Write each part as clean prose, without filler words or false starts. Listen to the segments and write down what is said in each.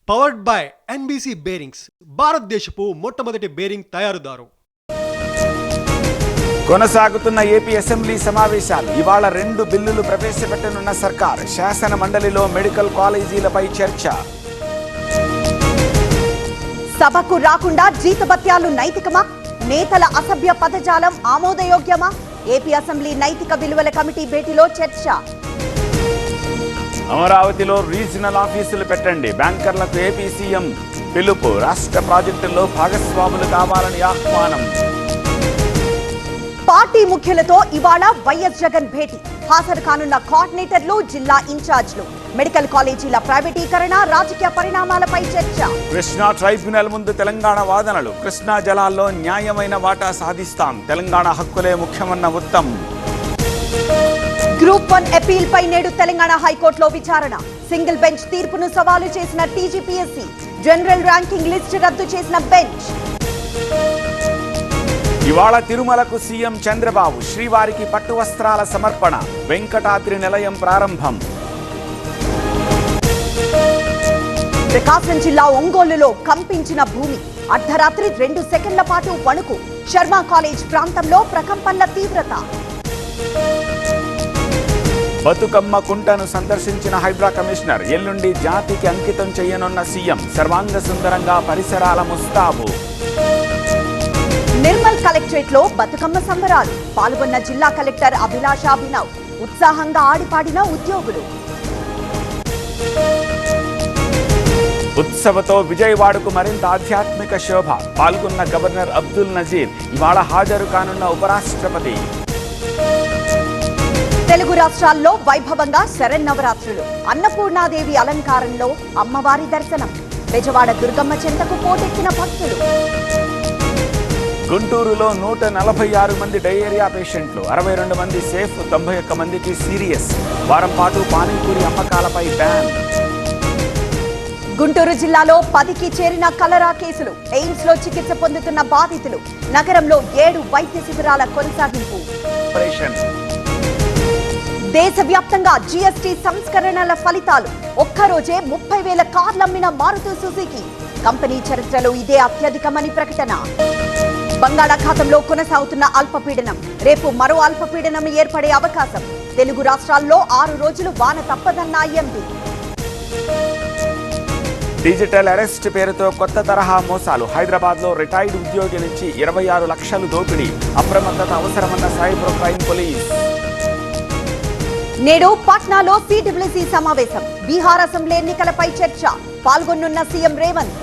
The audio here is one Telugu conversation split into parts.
పవర్డ్ బై ఎన్బీసీ బేరింగ్స్, భారతదేశపు మొట్టమొదటి బేరింగ్ తయారుదారు. కొనసాగుతున్న ఏపీ అసెంబ్లీ సమావేశాలు. ఇవాళ 2 బిల్లులు ప్రవేశపెట్టనున్న సర్కార్. శాసన మండలిలో మెడికల్ కాలేజీలపై చర్చ. సభకు రాకుండా జీతభత్యాలు నైతికమా? నేతల అసభ్య పదజాలం ఆమోదయోగ్యమా? ఏపీ అసెంబ్లీ నైతిక విలువల కమిటీ భేటీలో చర్చ. అమరావతిలో రీజనల్ ఆఫీసులు పెట్టండి. బ్యాంకర్లకు ఏపీ సీఎం పిలుపు. రాష్ట్ర ప్రాజెక్టుల్లో భాగస్వాములు కావాలని ఆహ్వానం. పార్టీ ముఖ్యులతో ఇవాళ వైఎస్ జగన్ భేటీ. హాజరు కానున్న కోఆర్డినేటర్లు, జిల్లా ఇన్ఛార్జ్లు. మెడికల్ కాలేజీల ప్రైవేటీకరణ, రాజకీయ పరిణామాలపై చర్చ. కృష్ణా ట్రైబ్యునల్ ముందు తెలంగాణ వాదనలు. కృష్ణా జలాల్లో న్యాయమైన వాటా సాధిస్తాం. తెలంగాణ హక్కులే ముఖ్యమన్న ఉత్తమ్. గ్రూప్ 1 అపీల్ పై నేడు తెలంగాణ హైకోర్టులో విచారణ. సింగిల్ బెంచ్ తీర్పును సవాలు చేసిన టీజీపీఎస్సీ. జనరల్ ర్యాంకింగ్ లిస్ట్ రద్దు చేసిన బెంచ్. ఇవాళ తిరుమలకు సీఎం చంద్రబాబు. శ్రీవారికి పట్టు వస్త్రాల సమర్పణ. వెంకటాద్రి నిలయం ప్రారంభం. ప్రకాశం జిల్లా ఒంగోలులో కంపించిన భూమి. అర్ధరాత్రి 2 సెకండ్ల పాటు వణుకు. శర్మ కాలేజ్ ప్రాంతంలో ప్రకంపనల తీవ్రత. బతుకమ్మ కుంటను సందర్శించిన హైడ్రా కమిషనర్. ఎల్లుండి జాతికి అంకితం చేయనున్న సీఎం. సర్వాంగ సుందరంగా పరిసరాల ముస్తాబు. నిర్మల్ కలెక్టరేట్ లో బతుకమ్మ సంబరాలు. పాల్గొన్న జిల్లా కలెక్టర్ అభిలాషాభినవ్. ఉత్సాహంగా ఆడిపాడిన ఉద్యోగులు. ఉత్సవతో విజయవాడకు మరింత ఆధ్యాత్మిక శోభ. పాల్గొన్న గవర్నర్ అబ్దుల్ నజీర్. ఇవాళ హాజరు కానున్న ఉపరాష్ట్రపతి. తెలుగు రాష్ట్రాల్లో వైభవంగా శరన్నవరాత్రులు. అన్నపూర్ణాదేవి అలంకారంలో అమ్మవారి దర్శనం. బెజవాడ దుర్గమ్మ చెంతకు పోటెత్తిన భక్తులు. గుంటూరులో 146 మంది డయేరియా పేషెంట్లు. 62 మంది సేఫ్, 91 మందికి సీరియస్. వారం పాటు పానీపూరి అమ్మకాలపై బ్యాన్. గుంటూరు జిల్లాలో 10కి చేరిన కలరా కేసులు. ఎయిమ్స్ లో చికిత్స పొందుతున్న బాధితులు. నగరంలో 7 వైద్య శిబిరాల కొనసాగింపు. దేశవ్యాప్తంగా జీఎస్టీ సంస్కరణల ఫలితాలు. ఒక్కరోజే 30,000 కార్లమ్మిన మారుతి సుజుకి. కంపెనీ చరిత్రలో ఇదే అత్యధికమని ప్రకటన. బంగాళాఖాతంలో కొనసాగుతున్న అల్పపీడనం. రేపు మరో అల్పపీడనం ఏర్పడే అవకాశం. తెలుగు రాష్ట్రాల్లో 6 రోజులు వాన తప్పదన్న ఐఎండీ. డిజిటల్ అరెస్ట్ పేరుతో కొత్త తరహా మోసాలు. హైదరాబాద్ లో రిటైర్డ్ ఉద్యోగి నుంచి 26 లక్షలు దోపిడీ. అప్రమత్తత అవసరమన్న సైబర్ క్రైమ్ పోలీస్. నేడు పాట్నాలో సిడబ్ల్యూసీ సమావేశం. బీహార్ అసెంబ్లీ ఎన్నికలపై చర్చ. పాల్గొనున్న సీఎం రేవంత్.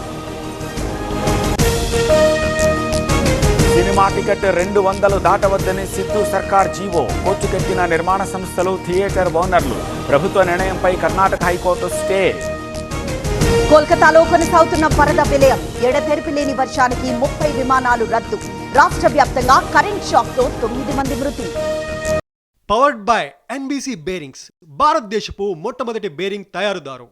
సినిమా టికెట్ 200 దాటవద్దని సిద్ధు సర్కార్ జీవో. కోర్టుకెక్కిన నిర్మాణ సంస్థలు, థియేటర్ ఓనర్లు. ప్రభుత్వ నిర్ణయంపై కర్ణాటక హైకోర్టు స్టే. కోల్కతాలో కొనసాగుతున్న వరద విలయం. ఎడతెరిపి లేని వర్షానికి 30 విమానాలు రద్దు. రాష్ట్ర వ్యాప్తంగా కరెంట్ షాక్ తో 9 మంది మృతి. పవర్డ్ బై ఎన్బీసీ బేరింగ్స్, భారతదేశపు మొట్టమొదటి బేరింగ్ తయారుదారు.